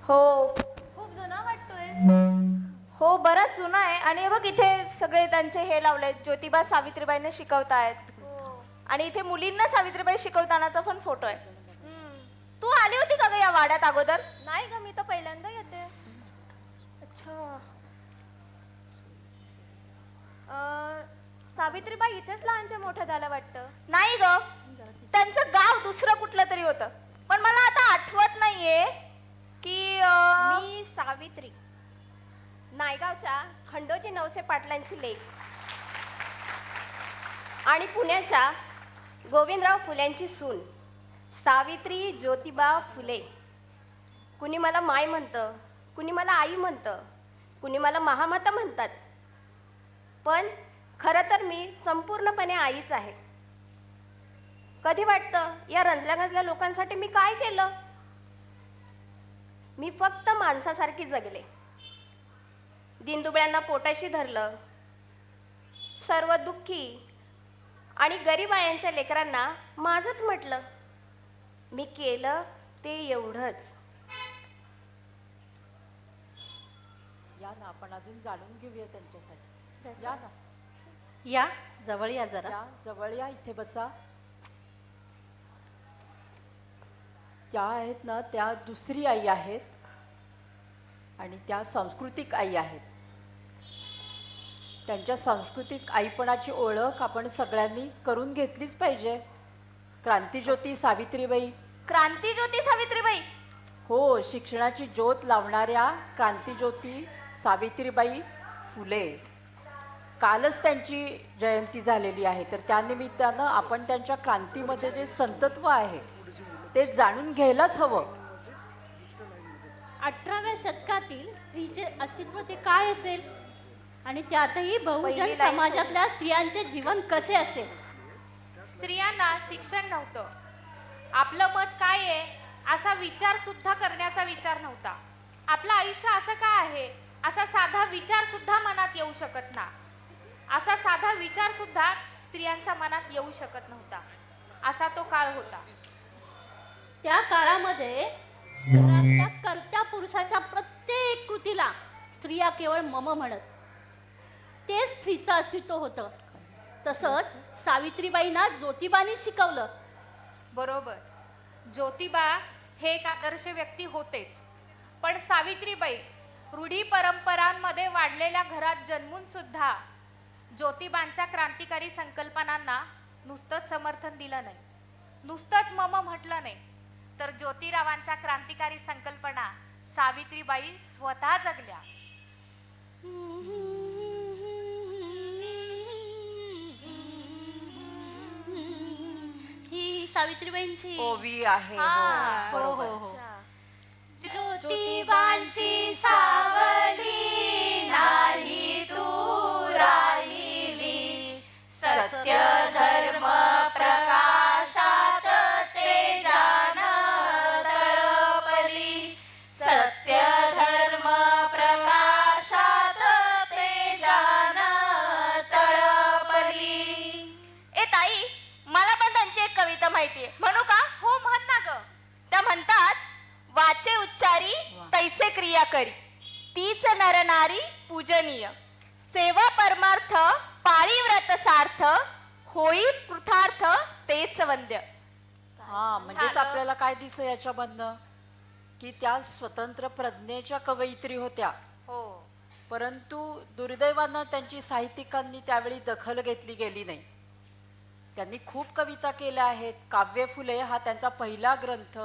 हो खूप जुना वाटतोय. हो, बराच जुना आहे. आणि हे बघ इथे सगळे त्यांचे हे लावले, ज्योतिबा सावित्रीबाईंना शिकवतायत. हो. आणि इथे मुलींना सावित्रीबाई शिकवतानाचा पण फोटो आहे. हम्म. तू आली होती का ग या वाड्यात अगोदर? नाही ग, मी तर पहिल्यांदा येते. अच्छा. सावित्रीबाई इथेच लहानच्या मोठ्या झाल्या वाटतं. नाही ग, त्यांचं गाव दुसरं कुठलं तरी होतं, पण मला आता आठवत नाहीये की मी सावित्री, नायगावच्या खंडोजी नवसे पाटलांची लेक आणि पुण्याच्या गोविंदराव फुल्यांची सून सावित्री ज्योतिबा फुले. कुणी मला माय म्हणतं, कुणी मला आई म्हणतं, कुणी मला महामाता म्हणतात, पण खरं तर मी संपूर्णपणे आईच आहे. कधी वाटतं या रंजल्या गंजल्या लोकांसाठी मी काय केलं? मी फक्त माणसासारखी जगले, दिनदुबळ्यांना पोटाशी धरलं, सर्व दुःखी आणि गरीबायांच्या लेकरांना माझंच म्हटलं. मी केलं ते एवढंच. या ना, आपण अजून जाणून घेऊया त्यांच्यासाठी. या ना, या जवळ या जरा. या जवळ या, इथे बसा. त्या आहेत ना, त्या दुसरी आई आहेत आणि त्या सांस्कृतिक आई आहेत. त्यांच्या सांस्कृतिक आईपणाची ओळख आपण सगळ्यांनी करून घेतलीच पाहिजे. क्रांतिज्योती सावित्रीबाई. क्रांतिज्योती सावित्रीबाई. हो, शिक्षणाची ज्योत लावणाऱ्या क्रांतिज्योती सावित्रीबाई फुले. कालच त्यांची जयंती झालेली आहे, तर त्यानिमित्तानं आपण त्यांच्या क्रांतीमध्ये जे संतत्व आहे ते जाणून घ्यायलाच हवं. 18व्या शतकातील स्त्रीचे अस्तित्व ते काय असेल आणि त्यातही बहुजन पहिली लाईन समाजातल्या स्त्रियांचे जीवन कसे असेल? स्त्रियांना शिक्षण नव्हतं, आपलं मत काय आहे असा विचार सुद्धा करण्याचा विचार नव्हता. आपलं आयुष्य असं का आहे असा साधा विचार सुद्धा मनात येऊ शकत ना. असा साधा विचार सुद्धा स्त्रियांच्या मनात येऊ शकत नव्हता. असा तो काळ होता. त्या काळामध्ये घरातल्या कर्त्या पुरुषाच्या प्रत्येक कृतीला स्त्रिया केवळ मम म्हणत. तेच स्त्रीचं अस्तित्व होतं. तसंच सावित्रीबाईंना ज्योतिबानी शिकवलं. बरोबर, ज्योतिबा हे एक आदर्श व्यक्ती होतेच, पण सावित्रीबाई रूढी परंपरांमध्ये वाढलेल्या घरात जन्मून सुद्धा ज्योतिबांच्या क्रांतिकारी संकल्पनांना नुसतंच समर्थन दिलं नाही, नुसतंच मम म्हटलं नाही, तर ज्योतिरावांच्या क्रांतिकारी संकल्पना सावित्रीबाई स्वतः जगल्या. ही सावित्रीबाईंची ओवी आहे. हा, हो, हो, बरोबर. हो, हो. ज्योतिबांची सावली नाही तू राहिली, सत्य धर्म प्रकाशात तेजान तळपली, सत्य धर्म प्रकाशात तेजान तळपली. ए ताई, मला पण त्यांची एक कविता माहितीये, म्हणू का? हो, म्हण ना ग. त्या म्हणतात, वाचे उच्चारी तैसे क्रिया करी, तीच नरनारी पूजनीय, सेवा परमार्थ पाळी व्रत सार्थ, होई कृतार्थ तेच वंद्य. हा, म्हणजेच आपल्याला काय दिसतं याच्यामधनं की त्या स्वतंत्र प्रज्ञेच्या कवयित्री होत्या. हो, परंतु दुर्दैवानं त्यांची साहित्यिकांनी त्यावेळी दखल घेतली गेली नाही. त्यांनी खूप कविता केल्या आहेत. काव्य फुले हा त्यांचा पहिला ग्रंथ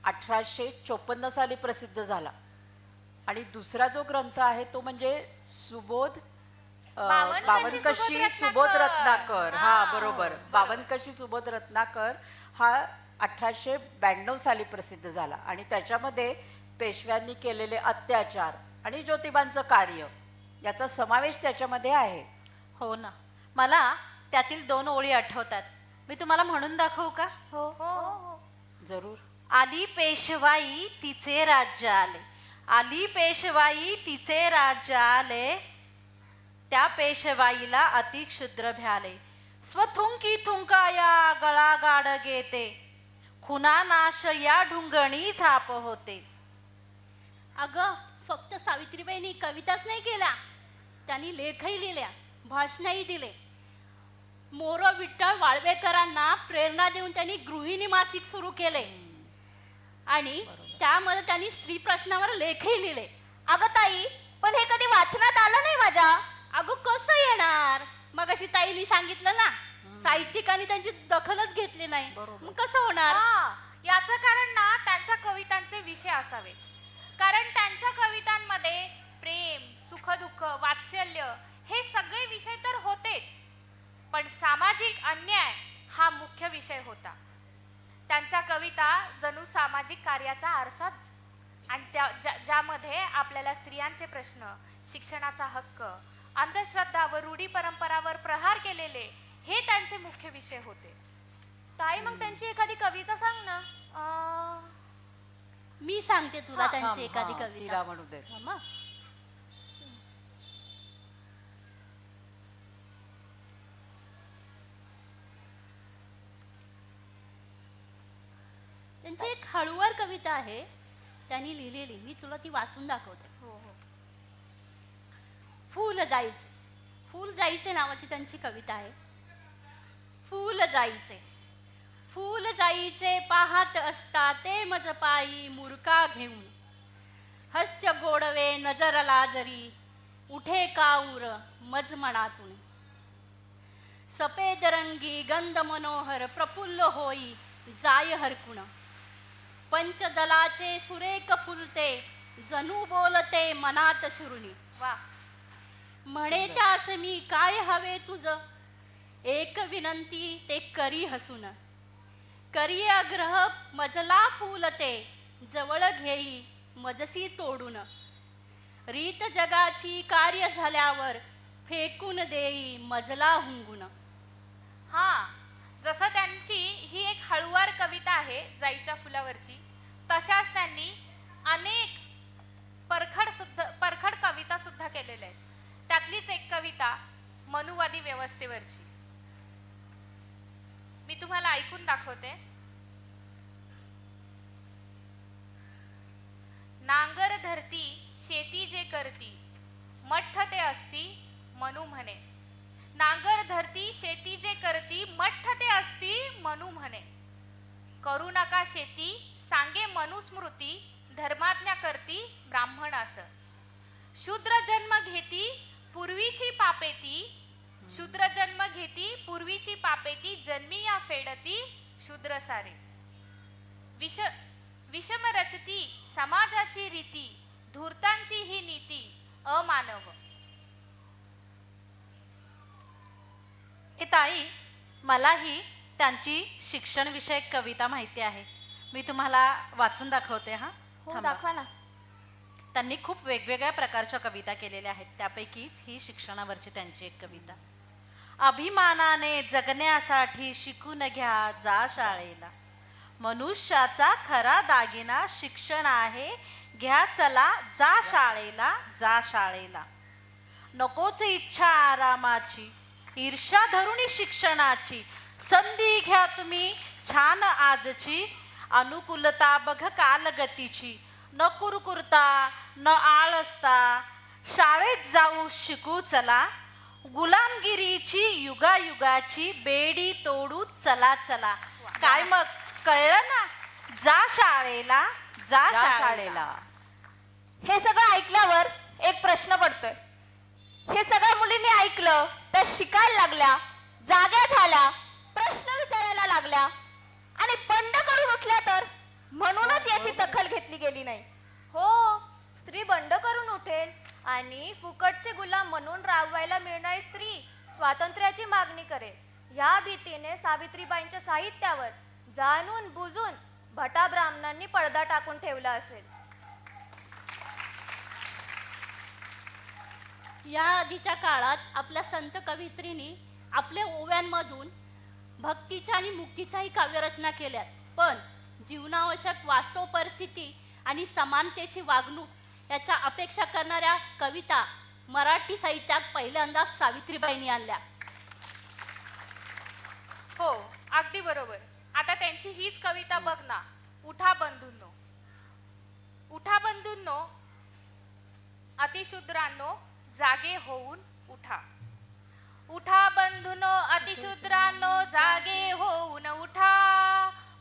1854 साली प्रसिद्ध झाला आणि दुसरा जो ग्रंथ आहे तो म्हणजे सुबोध बावनकशी सुबोध रत्नाकर. हा, बरोबर, बावनकशी सुबोध रत्नाकर हा 1892 साली प्रसिद्ध झाला आणि त्याच्यामध्ये पेशव्यांनी केलेले अत्याचार आणि ज्योतिबांचं कार्य याचा समावेश त्याच्यामध्ये आहे. हो ना, मला त्यातील 2 ओळी आठवतात. मी तुम्हाला म्हणून दाखवू का? हो हो. जरूर. आली पेशवाई तिचे राज्य आले, आली पेशवाई तिचे राज्य आले, त्या पेशवाईला अति क्षुद्र भ्याले, स्वथुंकी थुंकाया गळा गाड घेते, खुना नाश या ढुंगणी झाप होते. अगं फक्त सावित्रीबाईंनी कविताच नाही केल्या, त्यांनी लेखही लिहिल्या, भाषणही दिले. मोर विठ्ठल वाळवेकरांना प्रेरणा देऊन त्यांनी गृहिणी मासिक सुरू केले आणि त्यामध्ये त्यांनी स्त्री प्रश्नावर लेखही लिहिले. अगं ताई, पण हे कधी वाचनात आलं नाही माझ्या. अगं कसं येणार? मग अशी ताईनी सांगितलं ना, साहित्यिकांनी त्यांची दखलच घेतली नाही, मग कसं होणार? याचं कारण ना त्यांच्या कवितांचे विषय असावे. कारण त्यांच्या कवितांमध्ये प्रेम, सुखदुःख, वात्सल्य हे सगळे विषय तर होतेच, पण सामाजिक अन्याय हा मुख्य विषय होता. त्यांच्या कविता जणू सामाजिक कार्याचा आरसाच, आणि ज्यामध्ये आपल्याला स्त्रियांचे प्रश्न, शिक्षणाचा हक्क, अंधश्रद्धा व रूढी परंपरावर प्रहार केलेले हे त्यांचे मुख्य विषय होते. ताई, मग त्यांची एखादी कविता सांग ना. मी सांगते तुला त्यांची एखादी तिला कविता. म्हणू दे. थांबा. त्यांची एक हळूवार कविता आहे, त्यांनी लिहिलेली. मी तुला ती वाचून दाखवते. फूल जायचे, फूल जायचे नावाची त्यांची कविता आहे. फूल जायचे, फूल जायचे पाहत असता ते मज पायी मुरका घेऊन, हास्य गोडवे नजरला जरी उठे काऊर मज मनातून. सफेद रंगी गंध मनोहर प्रफुल्ल होई जाय हरकुण, पंचदलाचे सुरेख फुलते जणू बोलते मनात शुरुनी. वा, म्हणे त्यास मी काय हवे तुझ, एक विनंती ते करी हसून. करी आग्रह मजला फुलते जवळ घेई मजसी तोडून. रीत जगाची कार्य झाल्यावर फेकून देई मजला हुंगून. जसं त्यांची ही एक हळुवार कविता आहे जाईच्या फुलावरची, तशाच त्यांनी अनेक परखड कविता सुद्धा केलेल्या आहेत. त्यातलीच एक कविता मनुवादी व्यवस्थेवरची मी तुम्हाला ऐकून दाखवते. नांगर धरती शेती जे करती, मठ्ठ ते असती मनू म्हणे. नांगर धरती शेती जे करती, मठ्ठ ते असती मनू म्हणे. करू नका शेती सांगे मनुस्मृती, धर्माज्ञा करती ब्राह्मण असं. शूद्र जन्म घेती पूर्वीची पापेती, शूद्र जन्म घेती पूर्वीची पापेती, जन्मी या फेडती शूद्र सारे. विषम रचती समाजाची रीती, धूर्तांची ही नीती अमानव. हे ताई, मलाही त्यांची शिक्षण विषयक कविता माहिती आहे. मी तुम्हाला वाचून दाखवते. थांबा. दाखवा ना. त्यांनी खूप वेगवेगळ्या प्रकारच्या कविता केलेल्या आहेत, त्यापैकीच ही शिक्षणावरची त्यांची एक कविता. अभिमानाने जगण्यासाठी शिकून घ्या जा शाळेला, मनुष्याचा खरा दागिना शिक्षण आहे, घ्या चला जा शाळेला जा शाळेला. नकोच इच्छा आरामाची, ईर्ष्या धरुणी शिक्षणाची, संधी घ्या तुम्ही छान आजची, अनुकूलता बघ कालगतीची. न कुरकुरता न आळसता शाळेत जाऊ शिकू चला, गुलामगिरीची युगायुगाची बेडी तोडू चला चला. काय मग कळलं ना? जा शाळेला जा शाळेला. हे सगळं ऐकल्यावर एक प्रश्न पडतोय. हे सगळ्या मुलींनी ऐकलं तर शिकायला लागल्या, जाग्या झाल्या, प्रश्न विचारायला लागल्या आणि बंड करून उठल्या तर, म्हणूनच याची दखल घेतली गेली नाही. हो, स्त्री बंड करून उठेल आणि फुकटचे गुलाम म्हणून राबवायला मिळणारी स्त्री स्वातंत्र्याची मागणी करेल. ह्या भीतीने सावित्रीबाईंच्या साहित्यावर जाणून बुजून भटा ब्राह्मणांनी पडदा टाकून ठेवला असेल. या आधीच्या काळात आपल्या संत कवयित्रींनी आपल्या ओव्यांमधून भक्तीच्या आणि मुक्तीच्याही काव्यरचना केल्यात, पण जीवनावश्यक वास्तव परिस्थिती आणि समानतेची वागणूक याच्या अपेक्षा करणाऱ्या कविता मराठी साहित्यात पहिल्यांदा सावित्रीबाईंनी आणल्या. हो, अगदी बरोबर. आता त्यांची हीच कविता बघ ना, उठा बंधूंनो. उठा बंधूंनो अतिशूद्रांनो जागे होऊन उठा. उठा बंधूनो अतिशूद्रांनो जागे होऊन उठा.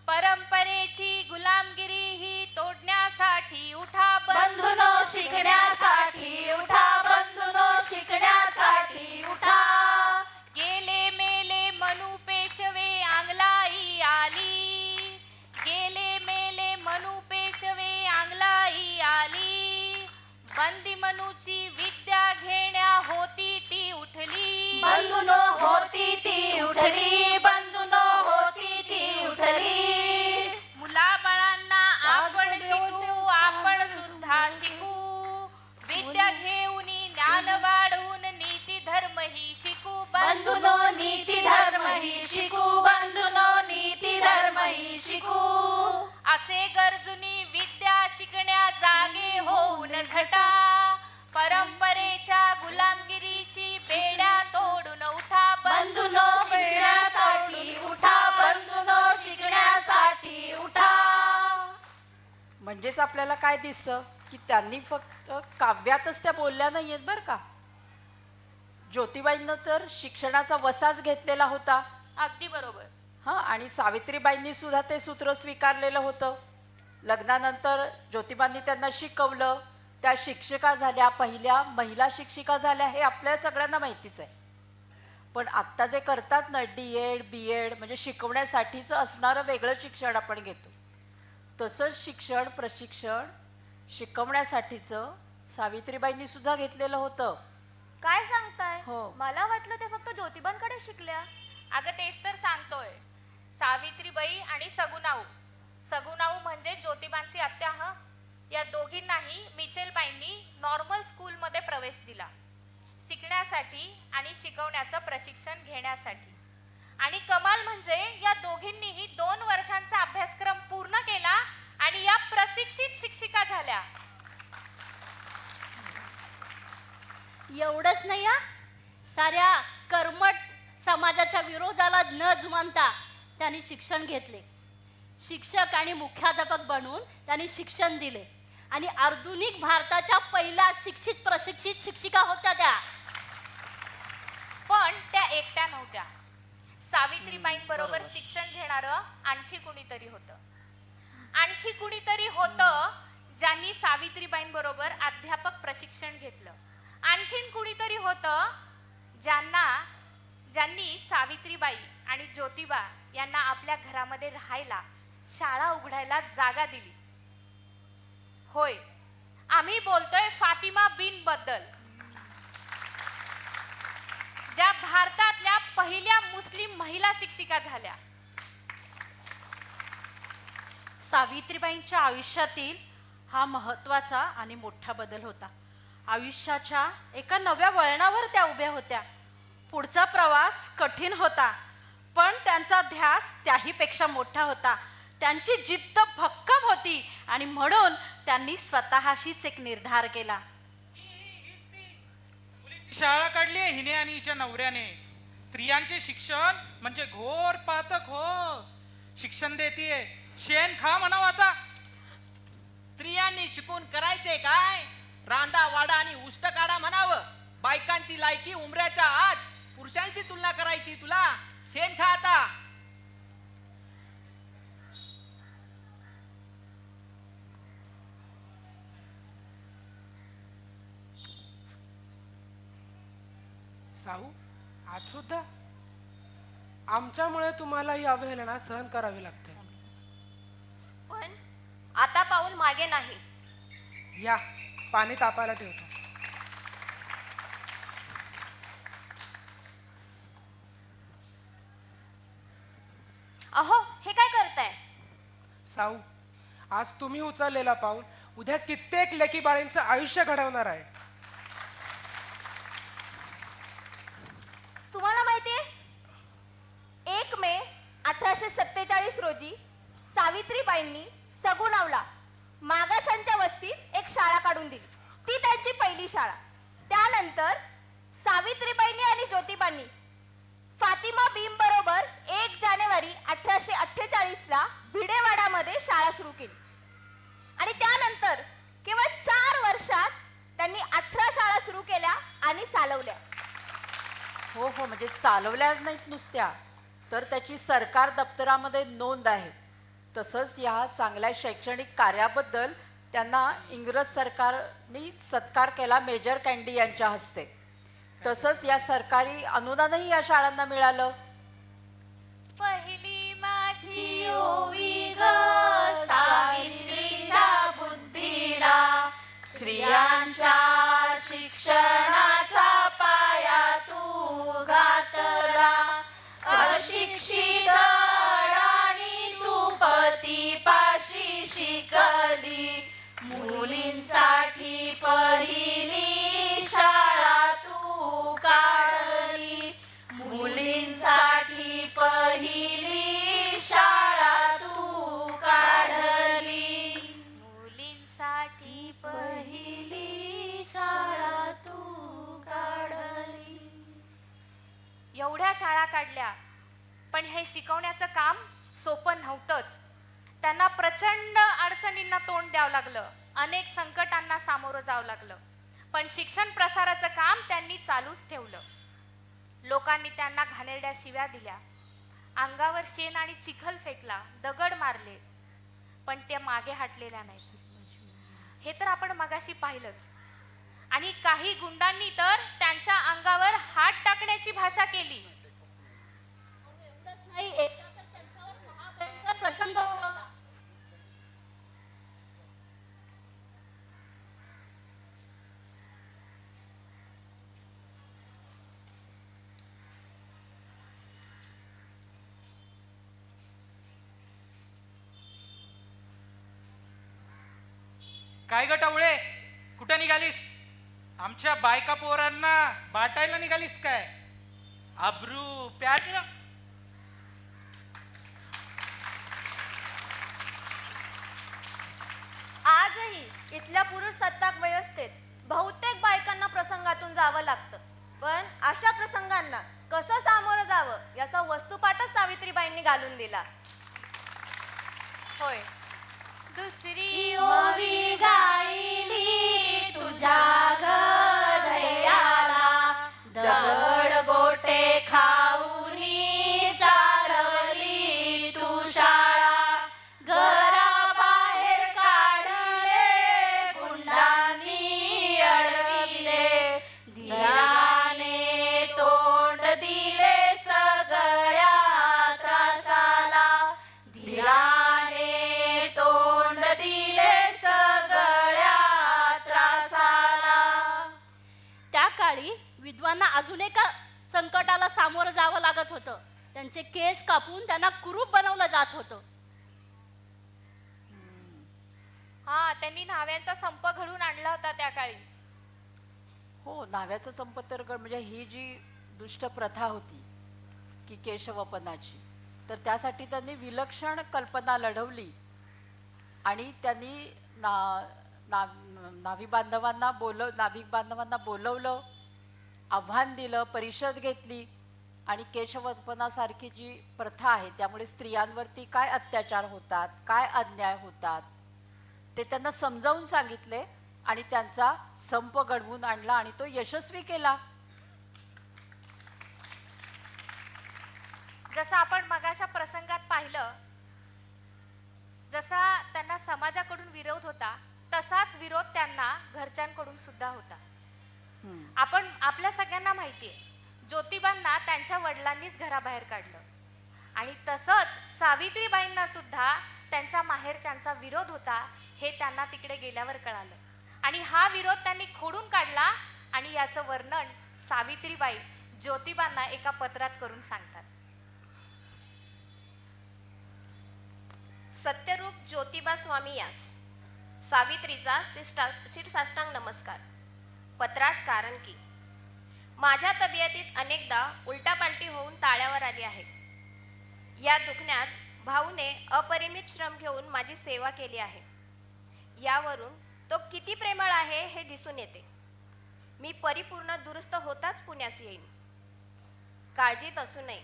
परंपरेची गुलामगिरी ही तोडण्यासाठी उठा बंधूनो शिकण्यासाठी उठा. बंधूनो शिकण्यासाठी उठा. गेले मेले मनू पेशवे आंगलाई आली. गेले मेले मनू पेशवे आंगलाई आली. बंदी मनूची विद्या घेण्या होती ती उठली. बंधूनो होती ती उठली. बंधूनो होती ती उठली. मुलाबाळांना आपण शिकू, आपण सुद्धा शिकू. विद्या घेऊन ज्ञान वाढवून नीती धर्म ही शिकू. बंधूनो नीती धर्म ही शिकू. बंधूनो नीती धर्म ही शिकू. असे गरजुनी विद्या शिकण्या जागे होऊन झटा. परंपरेच्या गुलामगिरीची बेड्या तोडून उठा. बंधूनो शिकण्यासाठी उठा. बंधूनो शिकण्यासाठी उठा. म्हणजेच आपल्याला काय दिसतं की त्यांनी फक्त काव्यातच त्या बोलल्या नाही आहेत बरं का. ज्योतिबाईंना तर शिक्षणाचा वसाच घेतलेला होता. अगदी बरोबर. हां, आणि सावित्रीबाईंनी सुद्धा ते सूत्र स्वीकारलेलं होतं. लग्नानंतर ज्योतिबांनी त्यांना शिकवलं. त्या शिक्षिका झाल्या, पहिल्या महिला शिक्षिका झाल्या, हे आपल्या सगळ्यांना माहितीच आहे. पण आत्ता जे करतात ना DED BEd म्हणजे शिकवण्यासाठीचं असणारं वेगळं शिक्षण आपण घेतो. तसंच शिक्षण प्रशिक्षण शिकवण्यासाठीचं सावित्रीबाईंनी सुद्धा घेतलेलं होतं. काय सांगताय? हो. मला वाटलं ते फक्त ज्योतिबांकडे शिकल्या. अगं तेच तर सांगतोय. सावित्रीबाई आणि सगुणाऊ. सगुणाऊ म्हणजे ज्योतिबांची आत्या. या दोघींनाही मिचेलबाईंनी नॉर्मल स्कूलमध्ये प्रवेश दिला, शिकण्यासाठी आणि शिकवण्याचं प्रशिक्षण घेण्यासाठी. आणि कमाल म्हणजे या दोघींनीही 2 वर्षांचा अभ्यासक्रम पूर्ण केला आणि या प्रशिक्षित शिक्षिका झाल्या. एवढंच नाही हा, साऱ्या कर्मठ समाजाच्या विरोधाला न जुमानता त्यांनी शिक्षण घेतले. शिक्षक आणि मुख्याध्यापक बनून त्यांनी शिक्षण दिले आणि आधुनिक भारताच्या पहिल्या शिक्षित प्रशिक्षित शिक्षिका होत्या त्या. पण त्या एकट्या नव्हत्या. सावित्रीबाईंबरोबर शिक्षण घेणारं आणखी कुणीतरी होतं. आणखी कुणीतरी होतं ज्यांनी सावित्रीबाईंबरोबर अध्यापक प्रशिक्षण घेतलं. आणखीन कुणीतरी होतं ज्यांनी सावित्रीबाई आणि ज्योतिबा यांना आपल्या घरामध्ये राहायला, शाळा उघडायला जागा दिली. होय, आम्ही बोलतोय फातिमा बीन बद्दल, ज्या भारतातल्या पहिल्या मुस्लिम महिला शिक्षिका झाल्या. सावित्रीबाईंच्या आयुष्यातील हा महत्वाचा आणि मोठा बदल होता. आयुष्याच्या एका नव्या वळणावर त्या उभ्या होत्या. पुढचा प्रवास कठीण होता, पण त्यांचा ध्यास त्याहीपेक्षा मोठा होता. त्यांची जिद्द भक्कम होती आणि म्हणून त्यांनी स्वतःशीच एक निर्धार केला. शाळा काढली हिने आणि हिच्या नवऱ्याने. स्त्रियांचे शिक्षण म्हणजे घोर पातक हो. शिक्षण देतीये, शेण खा म्हणावं आता. स्त्रियांनी शिकून करायचे काय? रांदा वाडा आणि उष्ट काढा म्हणावं. बायकांची लायकी उमऱ्याच्या आत, पुरुषांशी तुलना करायची तुला. शेण खा आता. साहू, आज सुद्धा आमच्यामुळे तुम्हाला ही अवहेलना सहन करावी लागते. पण आता पाऊल मागे नाही. या, पाणी तापायला ठेवतो. अहो, हे काय करताय? साहू, आज तुम्ही उचललेला पाऊल उद्या कित्येक लेकी बाळींचं आयुष्य घडवणार आहे. तुम्हाला माहितीये 1 मे 1847 रोजी सावित्रीबाईंनी सगुणावला मागासांच्या वस्तीत एक शाळा काढून दिली. ती त्यांची पहिली शाळा. त्यानंतर सावित्रीबाईंनी आणि ज्योतिबांनी फातिमा बीम बरोबर 1 जानेवारी 1848 ला भिडेवाडामध्ये शाळा सुरू केली आणि त्यानंतर केवळ 4 वर्षात त्यांनी 18 हो हो, म्हणजे चालवल्याच नाहीत नुसत्या, तर त्याची सरकार दप्तरामध्ये नोंद आहे. तसंच या चांगल्या शैक्षणिक कार्याबद्दल त्यांना इंग्रज सरकारने सत्कार केला मेजर कँडी यांच्या हस्ते. तसंच या सरकारी अनुदानही या शाळांना मिळालं. पहिली माझी ओवी ग सावित्रीच्या बुद्धीला, स्त्रियांच्या शिक्षणाचा पाया तू घातला. अशिक्षित अडाणी तू पतीपाशी शिकली, मुलींसाठी पहिली शाळा तू काढली. मुलींसाठी पहिली शाळा तू काढली. मुलींसाठी पहिली शाळा तू काढली. एवढ्या शाळा काढल्या, पण हे शिकवण्याचं काम सोपं नव्हतंच. त्यांना प्रचंड अडचणींना तोंड द्यावं लागलं, अनेक संकटांना सामोरं जावं लागलं. पण शिक्षण प्रसाराचं काम त्यांनी चालूच ठेवलं. लोकांनी त्यांना घाणेरड्या शिव्या दिल्या, अंगावर शेण आणि चिखल फेकला, दगड मारले, पण ते मागे हटलेल्या नाही. हे तर आपण मगाशी पाहिलंच. आणि काही गुंडांनी तर त्यांच्या अंगावर हात टाकण्याची भाषा केली. नाही, एकदा तर त्यांच्यावर महाभयंकर प्रसंग ओढवला. काय ग टवळे, कुठं निघालीस? आमच्या बायका पोरांना बाटायला निघालीस काय? अब्रू प्याज. आजही इथल्या पुरुष सत्ताक व्यवस्थेत बहुतेक बायकांना प्रसंगातून जावं लागतं. पण अशा प्रसंगांना कसं सामोरं जावं याचा वस्तुपाठच सावित्रीबाईंनी घालून दिला. होय, दुसरी ओवी गायली तुझ्या ग धैर्याला, दगड गोटे खाऊनी चालवली तू शाळा. घराबाहेर काढले गुंडांनी अडविले, धीराने तोंड दिले सगळ्या त्रासाला. धीराने तोंड दिले सगळ्या त्रासाला. त्या काळी विद्वांना अजून एका संकटाला सामोरं जावं लागत होतं. त्यांचे केस कापून त्यांना कुरूप बनवलं जात होतं. हा, त्यांनी न्हाव्यांचा संप घडून आणला होता त्या काळी. हो, न्हाव्याचं संप तर म्हणजे ही जी दुष्ट प्रथा होती की केशवपनाची, तर त्यासाठी त्यांनी विलक्षण कल्पना लढवली आणि त्यांनी नाभिक बांधवांना बोलवलं, आव्हान दिलं, परिषद घेतली आणि केशवपनासारखी जी प्रथा आहे त्यामुळे स्त्रियांवरती काय अत्याचार होतात, काय अन्याय होतात ते त्यांना समजावून सांगितले आणि त्यांचा संप घडवून आणला आणि तो यशस्वी केला. जसं आपण मगाच्या प्रसंगात पाहिलं, जसा त्यांना समाजाकडून विरोध होता, तसाच विरोध त्यांना घरच्यांकडून सुद्धा होता. आपण आपल्या सगळ्यांना माहितीये, ज्योतिबांना त्यांच्या वडिलांनीच घराबाहेर काढलं आणि तसंच सावित्रीबाईंना सुद्धा त्यांच्या माहेरच्यांचा विरोध होता हे त्यांना तिकडे गेल्यावर कळालं. आणि हा विरोध त्यांनी खोडून काढला आणि याचं वर्णन सावित्रीबाई ज्योतिबांना एका पत्रात करून सांगतात. सत्यरूप ज्योतिबा स्वामी यास सावित्रीचा शिरसाष्टांग नमस्कार. पत्रास कारण की माझ्या तब्येतीत अनेकदा उलटापालटी होऊन ताळ्यावर आली आहे. या दुखण्यात भाऊने अपरिमित श्रम घेऊन माझी सेवा केली आहे. यावरून तो किती प्रेमळ आहे हे दिसून येते. मी परिपूर्ण दुरुस्त होताच पुण्यास येईन. काळजीत असू नये.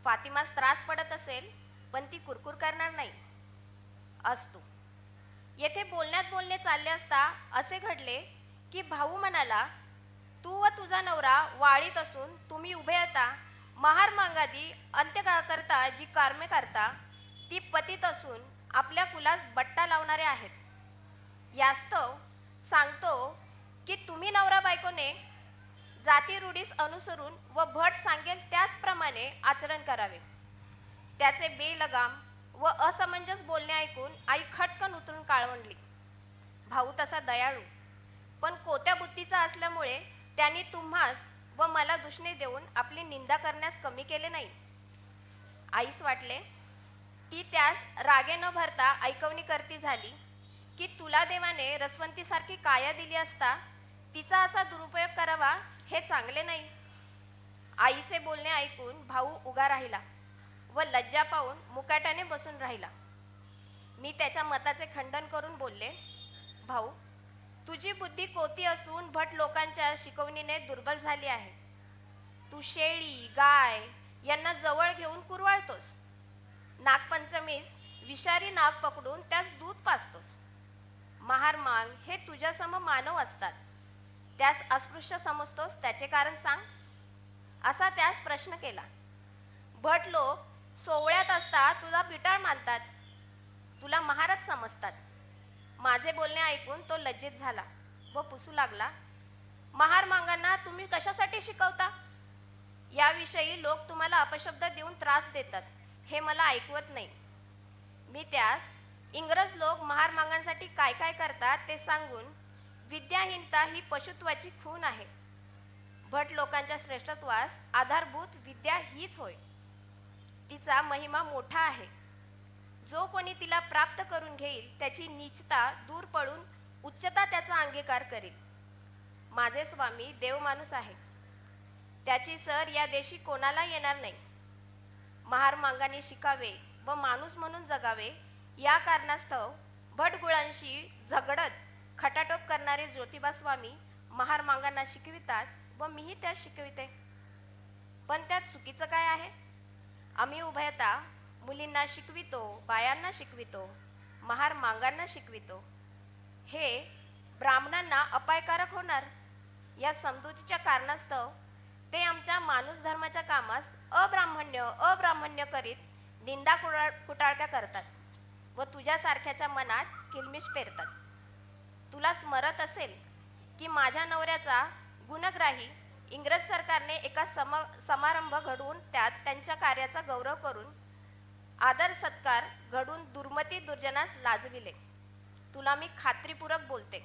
फातिमास त्रास पडत असेल पण ती कुरकुर करणार नाही. असतो येथे बोलण्यात बोलणे चालले असता असे घडले की भाऊ म्हणाला, तू व तुझा नवरा वाळीत असून तुम्ही उभे येता महार मागादी अंत्यकाळकरता जी कर्मे करता ती पतित असून आपल्या कुलास बट्टा लावणारे आहेत. यास्तव सांगतो की तुम्ही नवरा बायकोने जाती रूढीस अनुसरून व भट सांगेल त्याचप्रमाणे आचरण करावे. त्याचे बेलगाम व असमंजस बोलणे ऐकून आई खटकन उतरून काळवंडली. भाऊ तसा दयाळू पण कोत्या बुद्धीचा असल्यामुळे त्यांनी तुम्हास व मला दुष्णे देऊन आपली निंदा करण्यास कमी केले नाही. आईस वाटले ती त्यास रागे न भरता ऐकवणी करती झाली की तुला देवाने रसवंतीसारखी काया दिली असता तिचा असा दुरुपयोग करावा हे चांगले नाही. आईचे बोलणे ऐकून भाऊ उगा राहिला व लज्जा पाहून मुकाट्याने बसून राहिला. मी त्याच्या मताचे खंडन करून बोलले, भाऊ तुझी बुद्धी कोती असून भट लोकांच्या शिकवणीने दुर्बल झाली आहे. तू शेळी गाय यांना जवळ घेऊन कुरवाळतोस. नागपंचमीस विषारी नाग पकडून त्यास दूध पाजतोस. महार मांग हे तुझ्यासम मानव असतात, त्यास अस्पृश्य समजतोस त्याचे कारण सांग, असा त्यास प्रश्न केला. भट लोक सोवळ्यात असता तुला बिटाळ मानतात, तुला महारच समजतात. माझे बोलणे ऐकून तो लज्जित झाला व पुसू लागला. महार मांगांना तुम्ही कशासाठी शिकवता? याविषयी लोक तुम्हाला अपशब्द देऊन त्रास देतात हे मला ऐकवत नाही. मी त्यास इंग्रज लोक महार मांगांसाठी काय काय करतात ते सांगून विद्याहीनता ही पशुत्वाची खून आहे. भट लोकांच्या श्रेष्ठत्वास आधारभूत विद्या हीच होय. तिचा महिमा मोठा आहे. जो कोणी तिला प्राप्त करून घेईल त्याची नीचता दूर पळून उच्चता त्याचा अंगीकार करेल. माझे स्वामी देव माणूस आहे, त्याची सर या देशी कोणाला येणार नाही. महार मांगांनी शिकावे व माणूस म्हणून जगावे या कारणास्तव भटगुळांशी झगडत खटाटोप करणारे ज्योतिबा स्वामी महार मांगांना शिकवितात व मीही त्यात शिकविते. पण त्यात चुकीचं काय आहे? आम्ही उभयता मुलींना शिकवितो, बायांना शिकवितो, महार मांगांना शिकवितो. हे ब्राह्मणांना अपायकारक होणार. या समजुतीच्या कारणास्तव ते आमच्या माणूस धर्माच्या कामास अब्राह्मण्य करीत निंदा कुटाळक्या करतात व तुझ्यासारख्याच्या मनात किलमिश पेरतात. तुला स्मरत असेल की माझ्या नवऱ्याचा गुणग्राही इंग्रज सरकारने एका समारंभ घडवून त्यात त्यांच्या कार्याचा गौरव करून आदर सत्कार घडून दुर्मती दुर्जनास लाजविले. तुला मी खात्रीपूर्वक बोलते,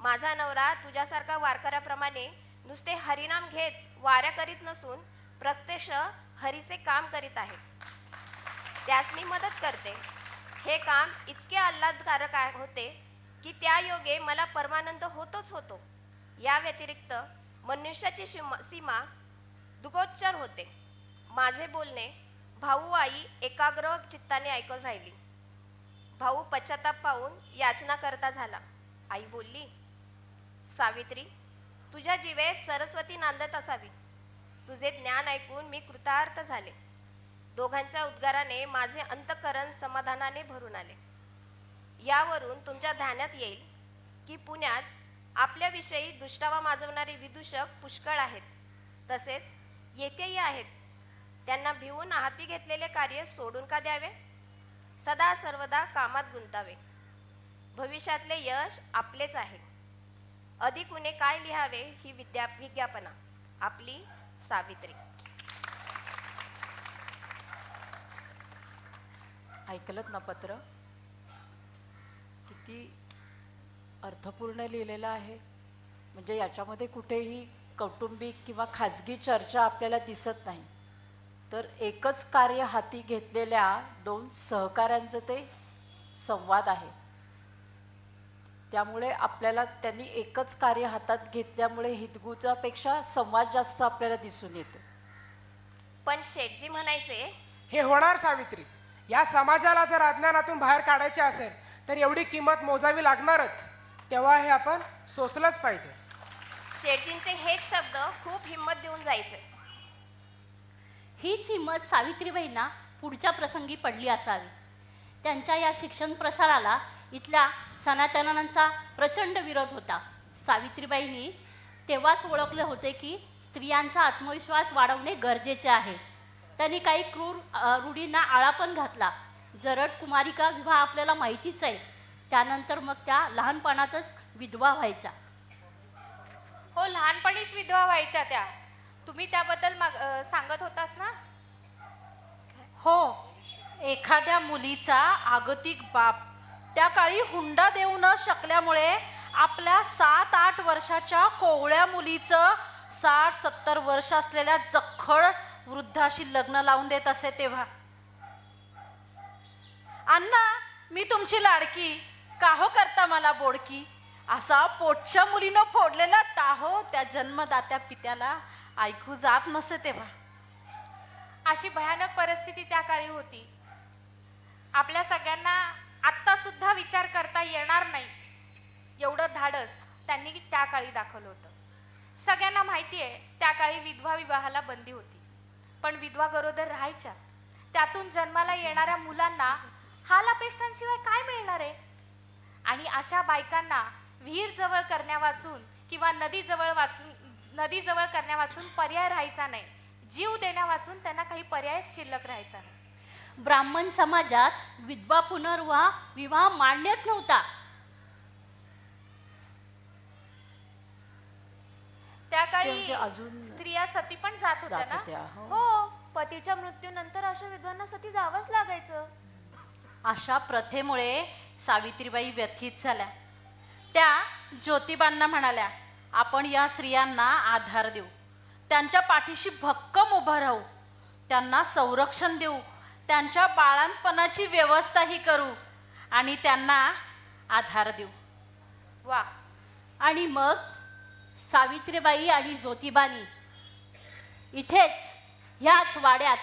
माझा नवरा तुझ्यासारखा वारकऱ्याप्रमाणे नुसते हरिनाम घेत वाऱ्या करीत नसून प्रत्यक्ष हरीचे काम करीत आहे. त्यास मी मदत करते. हे काम इतके आल्हादकारक होते की त्या योगे मला परमानंद होतोच होतो. या व्यतिरिक्त मनुष्याची सीमा दुगोच्चर होते. माझे बोलणे भाऊ आई एकाग्र चित्ताने ऐकत राहिली. भाऊ पश्चाताप पाहून याचना करता झाला. आई बोलली, सावित्री तुझ्या जीवे सरस्वती नांदत असावी. तुझे ज्ञान ऐकून मी कृतार्थ झाले. दोघांच्या उद्गाराने माझे अंतःकरण समाधानाने भरून आले. यावरून तुमच्या ध्यानात येईल की पुण्यात आपल्याविषयी दुष्टावा माजवणारे विदूषक पुष्कळ आहेत. तसेच येथेही आहेत. त्यांना भिवून हाती घेतलेले कार्य सोडून का द्यावे? सदा सर्वदा कामात गुंतावे. भविष्यातले यश आपलेच आहे. अधिक उणे काय लिहावे ही विज्ञापना. आपली सावित्री. ऐकलत ना पत्र? किती अर्थपूर्ण लिहिलेलं आहे. म्हणजे याच्यामध्ये कुठेही कौटुंबिक किंवा खाजगी चर्चा आपल्याला दिसत नाही, तर एकच कार्य हाती घेतलेल्या दोन सहकाऱ्यांचं ते संवाद आहे. त्यामुळे आपल्याला त्यांनी एकच कार्य हातात घेतल्यामुळे हितगुजापेक्षा संवाद जास्त आपल्याला दिसून येतो. पण शेठजी म्हणायचे, हे होणार सावित्री. या समाजाला जर अज्ञानातून बाहेर काढायचे असेल तर एवढी किंमत मोजावी लागणारच. तेव्हा हे आपण सोसलंच पाहिजे. शेठजींचे हेच शब्द खूप हिंमत देऊन जायचे. हीच हिंमत सावित्रीबाईंना पुढच्या प्रसंगी पडली असावी. त्यांच्या या शिक्षण प्रसाराला इथल्या सनातनांचा प्रचंड विरोध होता. सावित्रीबाईंनी तेव्हाच ओळखले होते की स्त्रियांचा आत्मविश्वास वाढवणे गरजेचे आहे. त्यांनी काही क्रूर रूढींना आळा पण घातला. जरट कुमारिका विवाह आपल्याला माहितीच आहे. त्यानंतर मग त्या लहानपणातच विधवा व्हायच्या. हो, लहानपणीच विधवा व्हायच्या त्या. तुम्ही त्याबद्दल सांगत होतास ना? हो, एखाद्या मुलीचा आगतिक बाप त्या काळी हुंडा देऊ न शकल्यामुळे आपल्या 7-8 वर्षाच्या कोवळ्या मुलीचं 60-70 वर्ष असलेल्या जखड वृद्धाशी लग्न लावून देत असे तेव्हा. अण्णा, मी तुमची लाडकी, काहो करता मला बोडकी, असा पोटच्या मुलीनं फोडलेला टाहो त्या जन्मदात्या पित्याला ऐकू जात नसे तेव्हा. अशी भयानक परिस्थिती त्या काळी होती. आपल्या सगळ्यांना आत्ता सुद्धा विचार करता येणार नाही एवढं धाडस त्यांनी त्या काळी दाखवलं होतं. सगळ्यांना माहिती आहे त्या काळी विधवा विवाहाला बंदी होती, पण विधवा गरोदर राहायच्या. त्यातून जन्माला येणाऱ्या मुलांना हाल अपेष्टांशिवाय काय मिळणार आहे? आणि अशा बायकांना विहीर जवळ करण्या वाचून किंवा नदी जवळ करण्या वाचून पर्याय राहायचा नाही. जीव देण्या वाचून त्यांना काही पर्याय शिल्लक राहायचा नाही. ब्राह्मण समाजात विधवा विवाह मान्यच नव्हता. त्या ते काळी म्हणजे अजून स्त्रिया सती पण जात होत्या जात ना? होत्या, हो. हो, पतीच्या मृत्यूनंतर अशा विधवांना सती जावंच लागायचं. अशा प्रथेमुळे सावित्रीबाई व्यथित झाल्या. त्या ज्योतिबांना म्हणाल्या, आपण या स्त्रियांना आधार देऊ, त्यांच्या पाठीशी भक्कम उभं राहू, त्यांना संरक्षण देऊ, त्यांच्या बाळंतपणाची व्यवस्थाही करू आणि त्यांना आधार देऊ. वा. आणि मग सावित्रीबाई आणि ज्योतिबानी इथेच ह्याच वाड्यात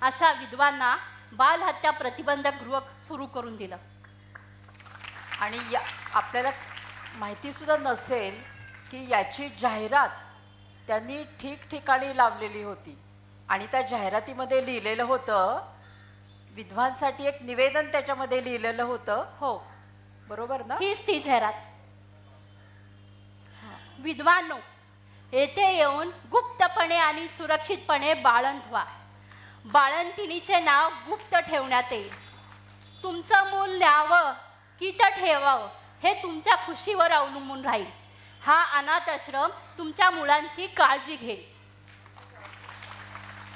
अशा विधवांना बालहत्या प्रतिबंधक गृह सुरू करून दिलं. आणि आपल्याला माहिती सुद्धा नसेल की याची जाहिरात त्यांनी ठिकठिकाणी लावलेली होती. आणि त्या जाहिरातीमध्ये लिहिलेलं होतं, विधवांसाठी एक निवेदन त्याच्यामध्ये लिहिलेलं होतं. हो, बरोबर ना? हीच ती जाहिरात. विधवांनो, येथे येऊन गुप्तपणे आणि सुरक्षितपणे बाळंत व्हा. बाळंतिणीचे नाव गुप्त ठेवण्यात येईल. तुमचं मूल न्यावं की तर ठेवावं हे तुमच्या खुशीवर अवलंबून राहील. हा अनाथ आश्रम तुमच्या मुलांची काळजी घेईल.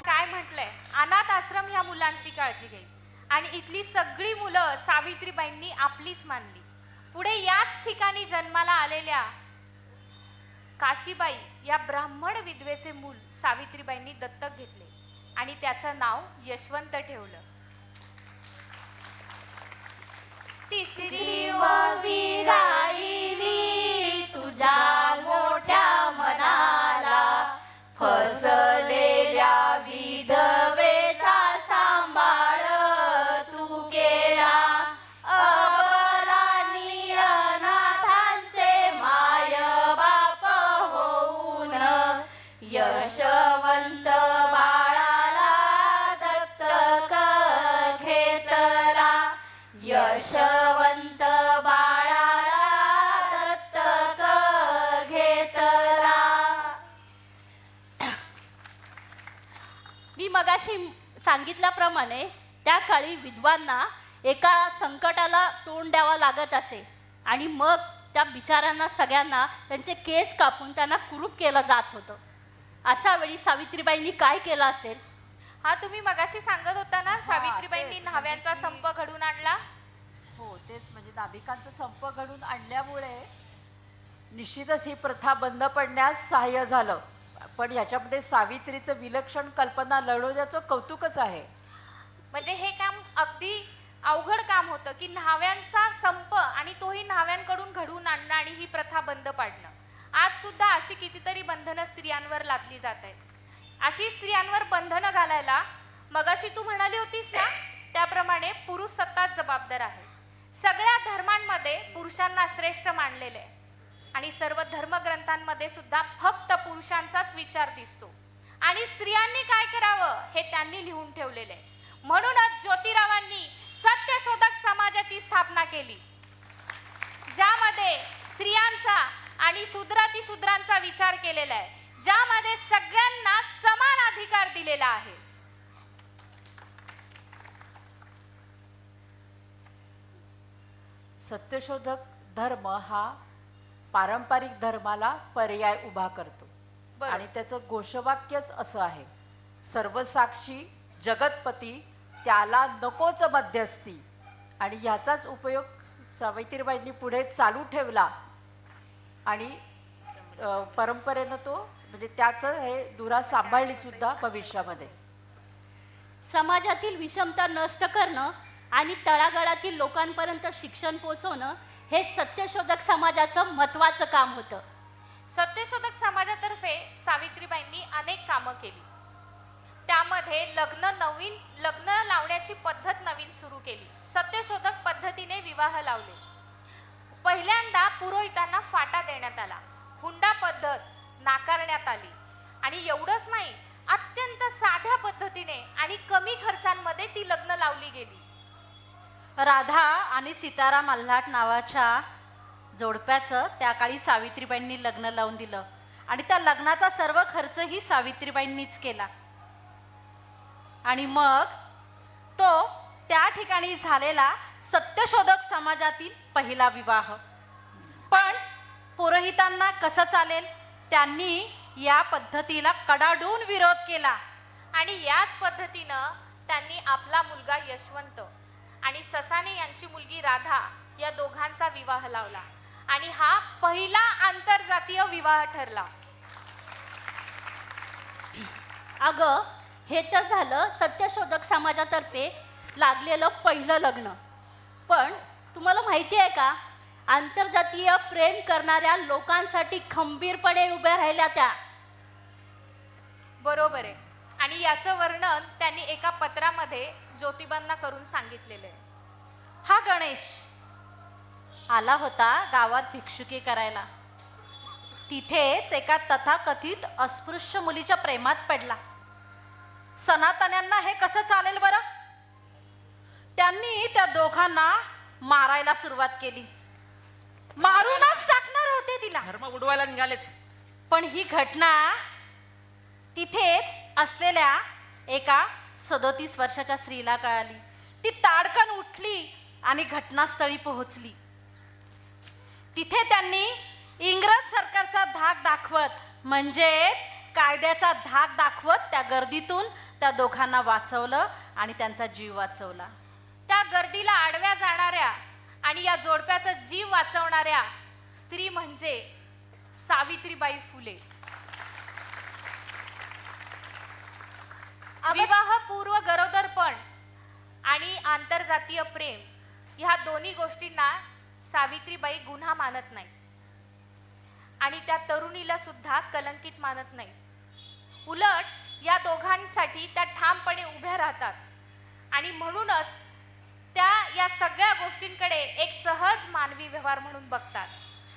काय म्हटलंय? अनाथ आश्रम ह्या मुलांची काळजी घेईल. आणि इथली सगळी मुलं सावित्रीबाईंनी आपलीच मानली. पुढे याच ठिकाणी जन्माला आलेल्या काशीबाई या ब्राह्मण विधवेचे मूल सावित्रीबाईंनी दत्तक घेतले आणि त्याचं नाव यशवंत ठेवलं. तिसरी ओवी गायली तुझ्या मोठ्या मनाला, फसलेल्या विधवेचा सांभाळ तू केला. अबलांनी अनाथांचे माय बाप होऊन यशवंत बाळाला दत्तक घेतला. यशवंत बाळाला दत्तक घेतला. मी मगाशी सांगितल्याप्रमाणे त्या काळी विधवांना एका संकटाला तोंड द्यावं लागत असे आणि मग त्या बिचाऱ्यांना सगळ्यांना त्यांचे केस कापून त्यांना कुरूप केलं जात होतं. अशा वेळी सावित्रीबाईंनी काय केलं असेल? हा, तुम्ही मगाशी सांगत होता ना, सावित्रीबाईंनी तेच. न्हाव्यांचा संप घडून आणला. हो, तेच. म्हणजे नाभिकांचा संप घडून आणल्यामुळे निश्चितच ही प्रथा बंद पडण्यास सहाय्य झालं. पण ह्याच्यामध्ये सावित्रीचं विलक्षण कल्पना लढवण्याचं कौतुकच आहे. म्हणजे हे काम अगदी अवघड काम होतं की न्हाव्यांचा संप आणि तोही न्हाव्यांकडून घडवून आणणं आणि ही प्रथा बंद पाडणं. आज सुद्धा अशी कितीतरी बंधनं स्त्रियांवर लादली जात आहेत. अशी स्त्रियांवर बंधनं घालायला मगाशी तू म्हणाली होतीस ना, त्याप्रमाणे पुरुष सत्ताच जबाबदार आहे. सगळ्या धर्मांमध्ये पुरुषांना श्रेष्ठ मानलेले आहे आणि सर्व धर्मग्रंथांमध्ये सुद्धा फक्त पुरुषांचाच विचार दिसतो आणि स्त्रियांनी काय करावं हे त्यांनी लिहून ठेवलेले आहे. म्हणूनच ज्योतिरावांनी सत्यशोधक समाजाची स्थापना केली, ज्यामध्ये स्त्रियांचा आणि शूद्रातिशूद्रांचा विचार केलेला आहे, ज्यामध्ये सगळ्यांना समान अधिकार दिलेला आहे. सत्यशोधक धर्म हा पारंपरिक धर्माला पर्याय उभा करतो. बरोबर. आणि त्याचं घोषवाक्यच असं आहे, सर्वसाक्षी जगतपती त्याला नकोच मध्यस्थी. आणि ह्याचाच उपयोग सावित्रीबाईंनी पुढे चालू ठेवला आणि परंपरेनं तो म्हणजे त्याचं हे दुरा सांभाळली सुद्धा भविष्यामध्ये. समाजातील विषमता नष्ट करणं आणि तळागाळातील लोकांपर्यंत शिक्षण पोहोचवणं हे सत्यशोधक समाजाचं महत्त्वाचं काम होतं. सत्यशोधक समाजातर्फे सावित्रीबाईंनी अनेक कामं केली. त्यामध्ये लग्न लावण्याची पद्धत नवीन सुरू केली. सत्यशोधक पद्धतीने विवाह लावले. पहिल्यांदा पुरोहितांना फाटा देण्यात आला. हुंडा पद्धत नाकारण्यात आली. आणि एवढंच नाही, अत्यंत साध्या पद्धतीने आणि कमी खर्चांमध्ये ती लग्न लावली गेली. राधा आणि सीताराम आल्हाट नावाच्या जोडप्याचं त्या काळी सावित्रीबाईंनी लग्न लावून दिलं आणि त्या लग्नाचा सर्व खर्चही सावित्रीबाईंनीच केला. आणि मग तो त्या ठिकाणी झालेला सत्यशोधक समाजातील पहिला विवाह. पण पुरोहितांना कसं चालेल, त्यांनी या पद्धतीला कडाडून विरोध केला. आणि याच पद्धतीनं त्यांनी आपला मुलगा यशवंत आणि ससाने यांची मुलगी राधा या दोघांचा विवाह लावला. आणि हा पहिला आंतरजातीय विवाह ठरला. अगं, हे तर झालं सत्यशोधक समाजातर्फे लागलेलं पहिलं लग्न. पण तुम्हाला माहिती आहे का, आंतरजातीय प्रेम करणाऱ्या लोकांसाठी खंबीरपणे उभ्या राहिल्या त्या. बरोबर आहे. आणि याचं वर्णन त्यांनी एका पत्रामध्ये ज्योतिबांना करून सांगितलेलं आहे. हा गणेश आला होता गावात भिक्षुकी करायला. तिथेच एका तथाकथित अस्पृश्य मुलीच्या प्रेमात पडला. सनातन्यांना हे कसं चालेल बरं? त्यांनी त्या दोघांना मारायला सुरुवात केली. मारूनच टाकणार होते तिला. धर्म उडवायला निघालेत. पण ही घटना तिथेच असलेल्या एका 37 वर्षाच्या स्त्रीला कळाली. ती ताडकन उठली आणि घटनास्थळी पोहोचली. तिथे त्यांनी इंग्रज सरकारचा धाक दाखवत, म्हणजेच कायद्याचा धाक दाखवत त्या गर्दीतून त्या दोघांना वाचवलं आणि त्यांचा जीव वाचवला. त्या गर्दीला आडव्या जाणाऱ्या आणि या जोडप्याचा जीव वाचवणाऱ्या स्त्री म्हणजे सावित्रीबाई फुले. विवाहपूर्व गरोदरपण आणि आंतरजातीय प्रेम ह्या दोन्ही गोष्टींना सावित्रीबाई गुन्हा मानत नाही आणि त्या तरुणीला सुद्धा कलंकित मानत नाही. उलट या दोघांसाठी त्या ठामपणे उभ्या राहतात आणि म्हणूनच त्या या सगळ्या गोष्टींकडे एक सहज मानवी व्यवहार म्हणून बघतात.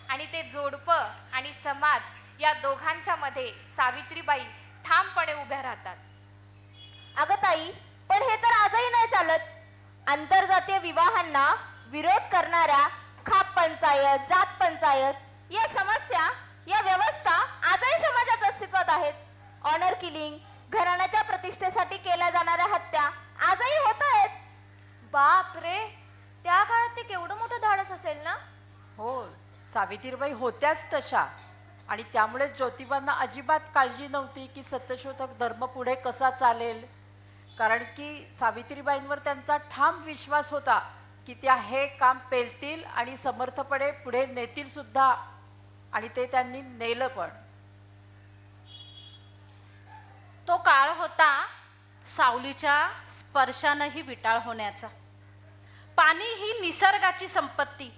आणि ते जोडपं आणि समाज या दोघांच्या मध्ये सावित्रीबाई ठामपणे उभ्या राहतात. अगं ताई, पण हे तर आजही नाही चालत. आंतरजातीय विवाहांना विरोध करणाऱ्या खाप पंचायत, जात पंचायत या समस्या, या व्यवस्था आजही समाजात अस्तित्वात आहेत. ऑनर किलिंग, घराण्याच्या प्रतिष्ठेसाठी केल्या जाणाऱ्या हत्या आजही होत आहेत. बाप रे, त्या काळात ते केवढं मोठं धाडस असेल ना. हो, सावित्रीबाई होत्याच तशा. आणि त्यामुळेच ज्योतिबांना अजिबात काळजी नव्हती की सत्यशोधक धर्म पुढे कसा चालेल. कारण की सावित्रीबाईंवर त्यांचा ठाम विश्वास होता की त्या हे काम पेलतील आणि समर्थपणे पुढे नेतील सुद्धा. आणि ते त्यांनी नेलं पण. तो काळ होता सावलीच्या स्पर्शानंही विटाळ होण्याचा. पाणी ही निसर्गाची संपत्ती,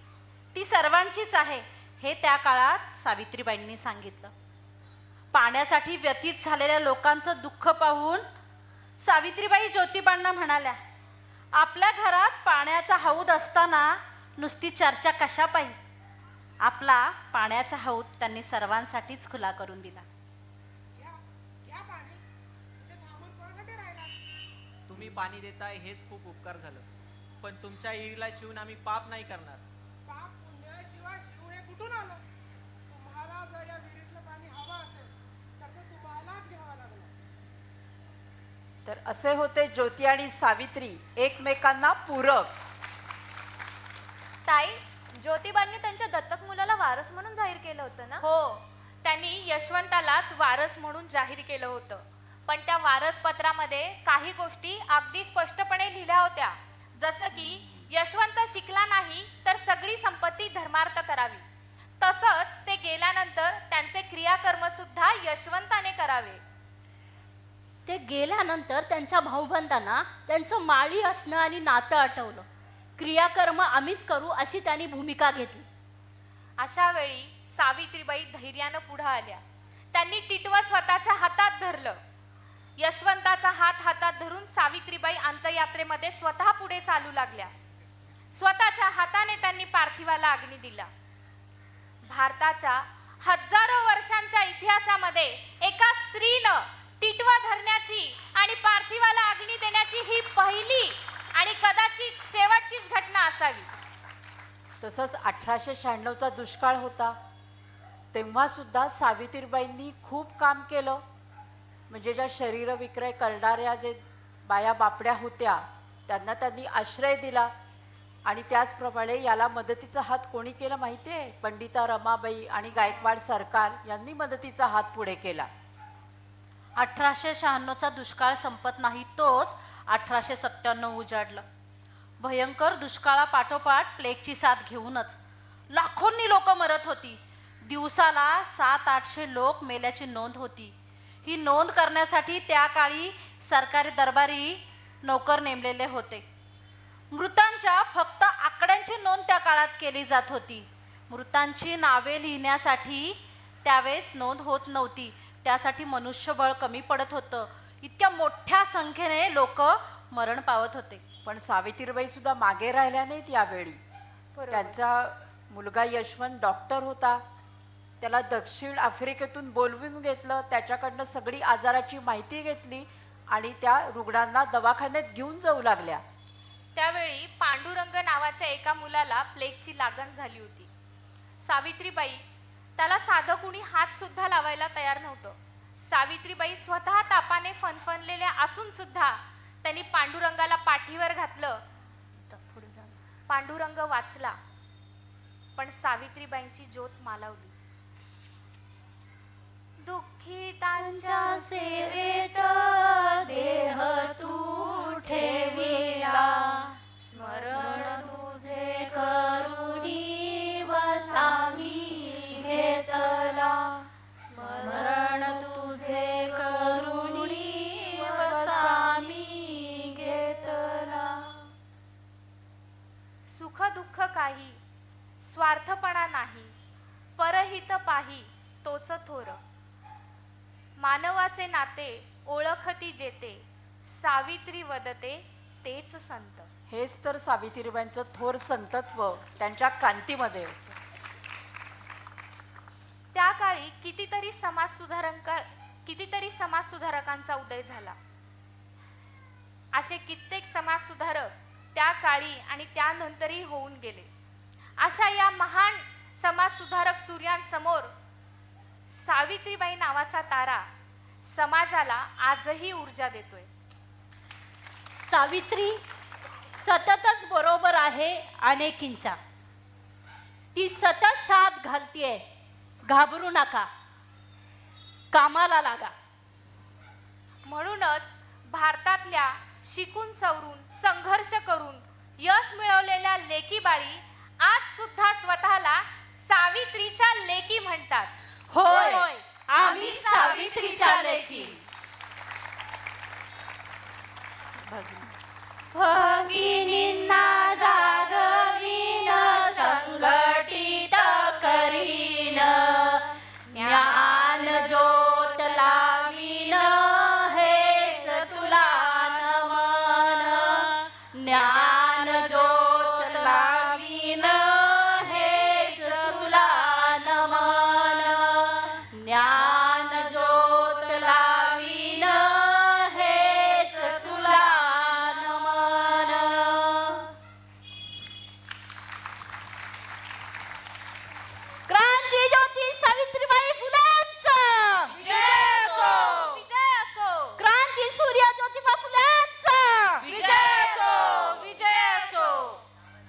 ती सर्वांचीच आहे हे त्या काळात सावित्रीबाईंनी सांगितलं. पाण्यासाठी व्यथित झालेल्या लोकांचं दुःख पाहून सावित्रीबाई ज्योतिबांना म्हणाल्या, आपल्या घरात पाण्याचा हौद असताना नुसती चर्चा कशा पाहिजे. आपला पाण्याचा हौद त्यांनी सर्वांसाठीच खुला करून दिला. तुम्ही पाणी देताय हेच खूप उपकार झालं. पण तुमच्या इरीला शिवून आम्ही पाप नाही करणार. पाप पुण्य शिवाय शिव हे कुठून आलं? तर असे होते ज्योती आणि सावित्री एकमेकांना पूरक. ताई, ज्योतिबांनी त्यांच्या दत्तक मुलाला वारस म्हणून जाहीर केलं होतं ना? हो, त्यांनी यशवंतालाच वारस म्हणून जाहीर केलं होतं. पण त्या वारस पत्रामध्ये काही गोष्टी अगदी स्पष्टपणे लिहिल्या होत्या, जसं की यशवंत शिकला नाही तर सगळी संपत्ती धर्मार्थ करावी. तसंच ते गेल्यानंतर त्यांचे क्रियाकर्म सुद्धा यशवंताने करावे. ते गेल्यानंतर त्यांच्या भाऊबंधांना त्यांचं माळी असणं आणि नातं आठवलं. क्रियाकर्म आम्हीच करू अशी त्यांनी भूमिका घेतली. अशा वेळी सावित्रीबाई धैर्यानं पुढे आल्या. त्यांनी टिटवं स्वतःच्या हातात धरलं. यशवंताचा हात हातात धरून सावित्रीबाई अंत्ययात्रेमध्ये स्वतः पुढे चालू लागल्या. स्वतःच्या हाताने त्यांनी पार्थिवाला अग्नी दिला. भारताच्या हजारो वर्षांच्या इतिहासामध्ये एका स्त्रीनं टिटवा धरण्याची आणि पार्थिवाला अग्नी देण्याची ही पहिली आणि कदाचित शेवटचीच घटना असावी. तसंच 1896चा दुष्काळ होता. तेव्हा सुद्धा सावित्रीबाईंनी खूप काम केलं. म्हणजे ज्या शरीर विक्रय करणाऱ्या जे बाया बापड्या होत्या त्यांना त्यांनी आश्रय दिला. आणि त्याचप्रमाणे याला मदतीचा हात कोणी केला माहिती आहे? पंडिता रमाबाई आणि गायकवाड सरकार यांनी मदतीचा हात पुढे केला. 1896चा दुष्काळ संपत नाही, तोच 1897 उजाडलं. भयंकर दुष्काळापाठोपाठ प्लेगची साथ घेऊनच लाखोंनी लोक मरत होती. दिवसाला 700-800 लोक मेल्याची नोंद होती. ही नोंद करण्यासाठी त्या काळी सरकारी दरबारी नोकर नेमलेले होते. मृतांच्या फक्त आकड्यांची नोंद त्या काळात केली जात होती. मृतांची नावे लिहिण्यासाठी त्यावेळेस नोंद होत नव्हती. त्यासाठी मनुष्यबळ कमी पडत होतं. इतक्या मोठ्या संख्येने लोक मरण पावत होते. पण सावित्रीबाई सुद्धा मागे राहिल्या नाहीत यावेळी. त्यांचा मुलगा यशवंत डॉक्टर होता. त्याला दक्षिण आफ्रिकेतून बोलवून घेतलं. त्याच्याकडनं सगळी आजाराची माहिती घेतली आणि त्या रुग्णांना दवाखान्यात घेऊन जाऊ लागल्या. त्यावेळी पांडुरंग नावाच्या एका मुलाला प्लेगची लागण झाली होती. सावित्रीबाई त्याला साधं कुणी हात सुद्धा लावायला तयार नव्हतं. सावित्रीबाई स्वतः तापाने फनफनलेल्या असून सुद्धा त्यांनी पांडुरंगाला पाठीवर घातलं. पांडुरंग वाचला, पण सावित्रीबाईंची ज्योत मालवली. दुःखितांच्या सेवेत देह तू ठेविला, स्मरण तुझे करुणी वसामी घेतला, स्मरण तुझे करुणी वसामी घेतला. सुख दुःख काही, स्वार्थपणा नाही, परहित पाही तोच थोर. मानवाचे नाते ओळखती जेते, सावित्री वदते तेच संत. हेच तर सावित्रीबाईंचं थोर संतत्व त्यांच्या कांतीमध्ये होतं. त्या काळी कितीतरी समाजसुधारकांचा उदय झाला. असे कित्येक समाजसुधारक त्या काळी आणि त्यानंतरही होऊन गेले. अशा या महान समाजसुधारक सूर्यांसमोर सावित्रीबाई नावाचा तारा समाजाला आजही ऊर्जा देतोय. सावित्री सततच बरोबर आहे अनेकींच्या. ती सतत साथ घालतीये. घाबरू नका, कामाला लागा. म्हणूनच भारतातल्या शिकून सवरून संघर्ष करून यश मिळवलेल्या लेकीबाळी आज सुद्धा स्वतःला सावित्रीच्या लेकी म्हणतात. होय, आम्ही सावित्रीच्या लेकी. भगिनींना